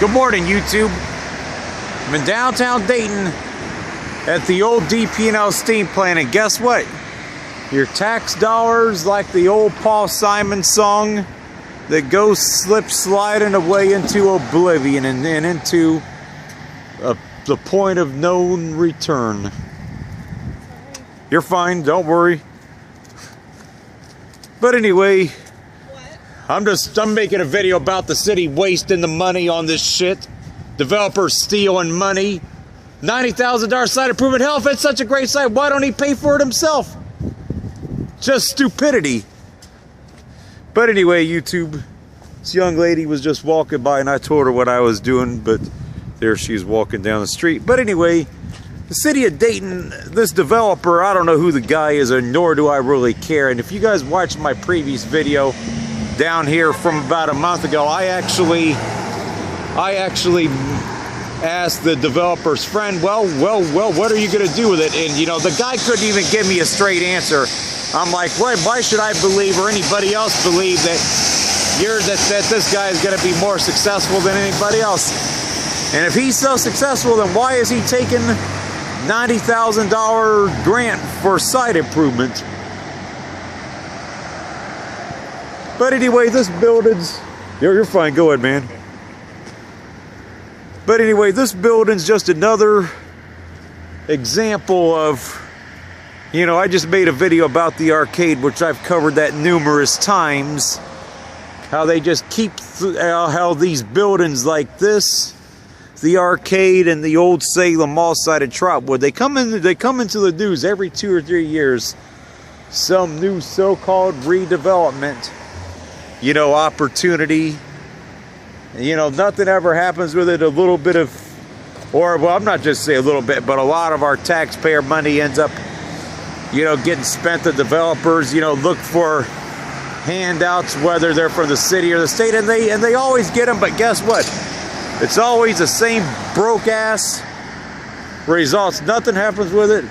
Good morning, YouTube. I'm in downtown Dayton at the old DP&L steam plant, and guess what? Your tax dollars, like the old Paul Simon song, that goes slip sliding away into oblivion and into the point of no return. You're fine, don't worry. But anyway, I'm making a video about the city wasting the money on this shit. Developers stealing money. $90,000 site improvement. Hell, if it's such a great site, why don't he pay for it himself? Just stupidity. But anyway, YouTube, this young lady was just walking by and I told her what I was doing, but there she's walking down the street. But anyway, the city of Dayton, this developer, I don't know who the guy is, or nor do I really care. And if you guys watched my previous video down here from about a month ago, I actually asked the developer's friend, well, what are you going to do with it? And you know, the guy couldn't even give me a straight answer. I'm like, why should I believe, or anybody else believe, that this guy is going to be more successful than anybody else? And if he's so successful, then why is he taking $90,000 grant for site improvement? But anyway, this building's... You're fine, go ahead, man. But anyway, this building's just another example of... You know, I just made a video about the arcade, which I've covered that numerous times. How they just keep... how these buildings like this, the arcade and the old Salem Mall site of Trotwood, they come into the news every 2 or 3 years. Some new so-called redevelopment, you know, opportunity. You know, nothing ever happens with it. A little bit of, or well, I'm not just saying a little bit, but a lot of our taxpayer money ends up, you know, getting spent. The developers, you know, look for handouts, whether they're from the city or the state, and they always get them. But guess what? It's always the same broke ass results. Nothing happens with it.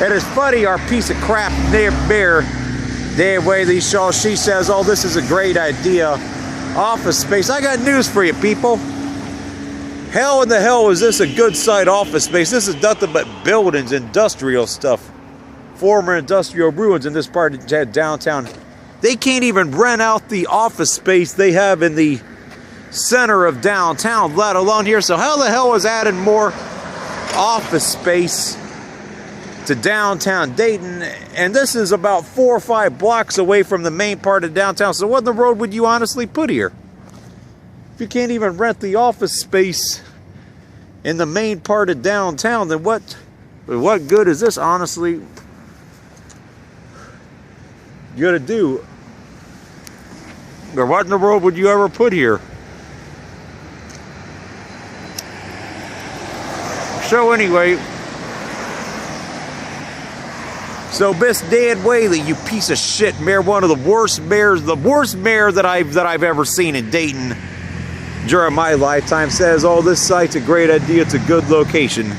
And it's funny, our piece of crap bear, Dan Whaley, she says, oh, this is a great idea. Office space. I got news for you, people. How in the hell is this a good site office space? This is nothing but buildings, industrial stuff. Former industrial ruins in this part of downtown. They can't even rent out the office space they have in the center of downtown, let alone here. So how the hell is adding more office space to downtown Dayton? And this is about 4 or 5 blocks away from the main part of downtown. So what in the road would you honestly put here? If you can't even rent the office space in the main part of downtown, then what good is this honestly gonna do? Or what in the world would you ever put here? So anyway, so Miss Nan Whaley, you piece of shit mayor, one of the worst mayors, the worst mayor that I've ever seen in Dayton during my lifetime, says, oh, this site's a great idea, it's a good location.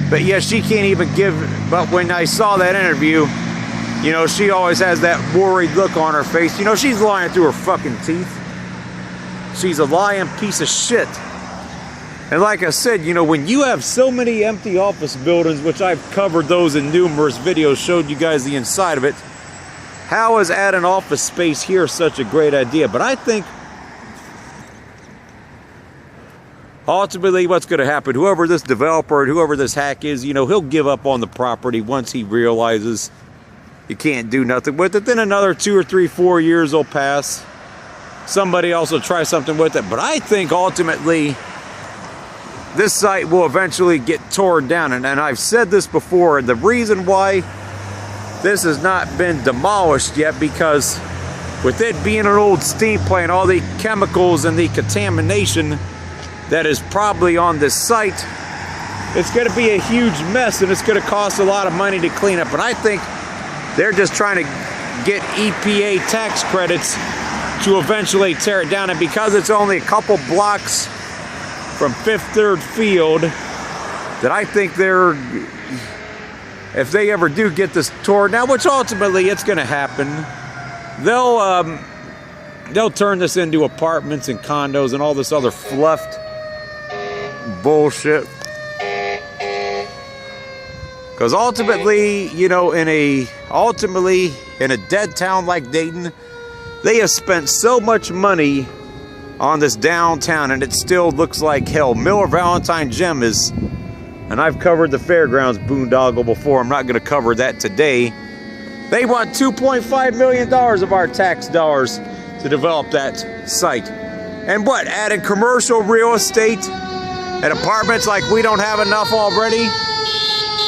But yeah, she can't even give, but when I saw that interview, you know, she always has that worried look on her face. You know, she's lying through her fucking teeth. She's a lying piece of shit. And like I said, you know, when you have so many empty office buildings, which I've covered those in numerous videos, showed you guys the inside of it, how is adding office space here such a great idea? But I think ultimately what's going to happen, whoever this developer and whoever this hack is, you know, he'll give up on the property once he realizes you can't do nothing with it. Then another 2 or 3, 4 years will pass. Somebody else will try something with it. But I think ultimately this site will eventually get torn down. And I've said this before, and the reason why this has not been demolished yet, because with it being an old steam plant, all the chemicals and the contamination that is probably on this site, it's going to be a huge mess, and it's going to cost a lot of money to clean up. And I think they're just trying to get EPA tax credits to eventually tear it down. And because it's only a couple blocks from Fifth Third Field, that I think if they ever do get this torn down, which ultimately it's going to happen, they'll they'll turn this into apartments and condos and all this other fluffed bullshit. Because ultimately, you know, in a dead town like Dayton, they have spent so much money on this downtown and it still looks like hell. Miller Valentine Gym is, and I've covered the fairgrounds boondoggle before, I'm not going to cover that today. They want $2.5 million of our tax dollars to develop that site. And what, adding commercial real estate and apartments like we don't have enough already?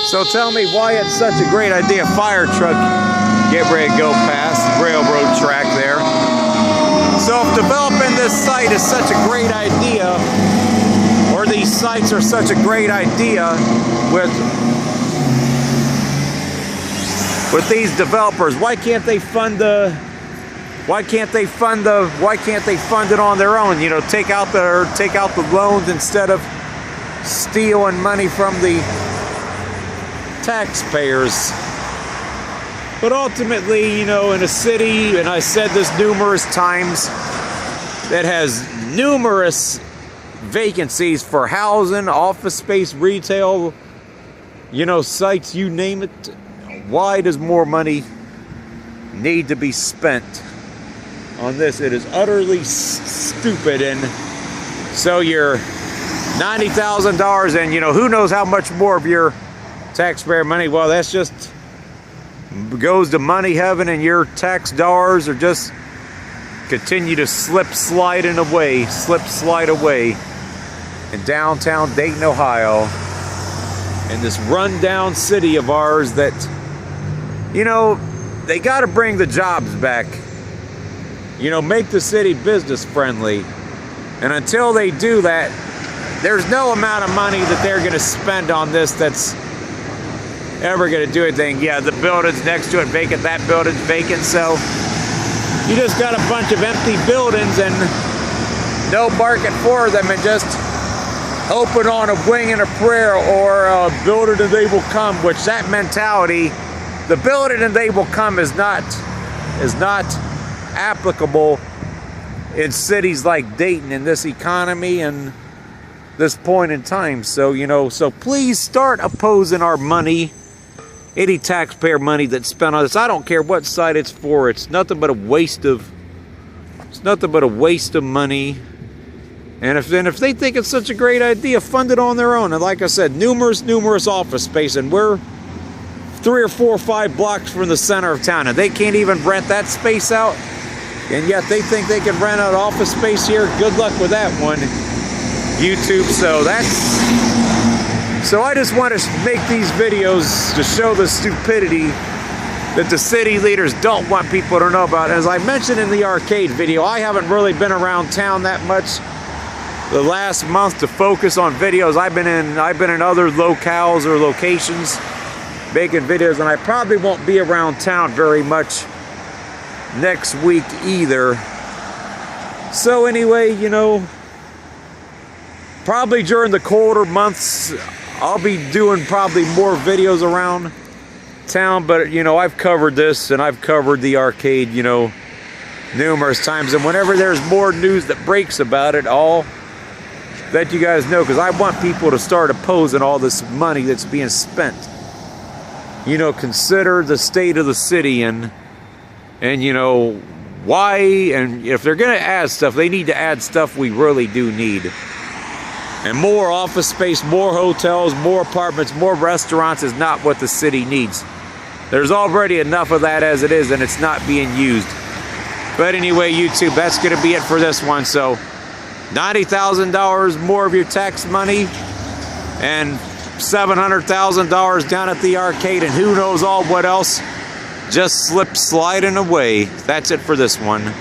So tell me why it's such a great idea. Fire truck get ready to go past the railroad track there. So if developing this site is such a great idea, or these sites are such a great idea with these developers, why can't they fund it on their own? You know, take out the loans instead of stealing money from the taxpayers. But ultimately, you know, in a city, and I said this numerous times, that has numerous vacancies for housing, office space, retail, you know, sites, you name it, why does more money need to be spent on this? It is utterly stupid. And so you're $90,000 and, you know, who knows how much more of your taxpayer money, well, that's just goes to money heaven, and your tax dollars are just continue to slide away in downtown Dayton, Ohio, in this rundown city of ours that, you know, they got to bring the jobs back, you know, make the city business friendly. And until they do that, there's no amount of money that they're going to spend on this that's ever going to do anything. Yeah, the building's next to it vacant, that building's vacant, so you just got a bunch of empty buildings and no market for them, and just hoping on a wing and a prayer, or build it and they will come, which that mentality, the build it and they will come, is not applicable in cities like Dayton in this economy and this point in time. So, you know, so please start opposing our money, any taxpayer money that's spent on this. I don't care what site it's for. It's nothing but a waste of money. And if they think it's such a great idea, fund it on their own. And like I said, numerous office space, and we're 3 or 4 or 5 blocks from the center of town, and they can't even rent that space out. And yet they think they can rent out office space here. Good luck with that one, YouTube. So I just want to make these videos to show the stupidity that the city leaders don't want people to know about. As I mentioned in the arcade video, I haven't really been around town that much the last month to focus on videos. I've been in other locales or locations making videos, and I probably won't be around town very much next week either. So anyway, you know, probably during the colder months I'll be doing probably more videos around town. But you know, I've covered this and I've covered the arcade, you know, numerous times, and whenever there's more news that breaks about it, I'll let you guys know, because I want people to start opposing all this money that's being spent. You know, consider the state of the city, and you know, why, and if they're going to add stuff, they need to add stuff we really do need. And more office space, more hotels, more apartments, more restaurants is not what the city needs. There's already enough of that as it is, and it's not being used. But anyway, YouTube, that's going to be it for this one. So $90,000 more of your tax money, and $700,000 down at the arcade, and who knows all what else just sliding away. That's it for this one.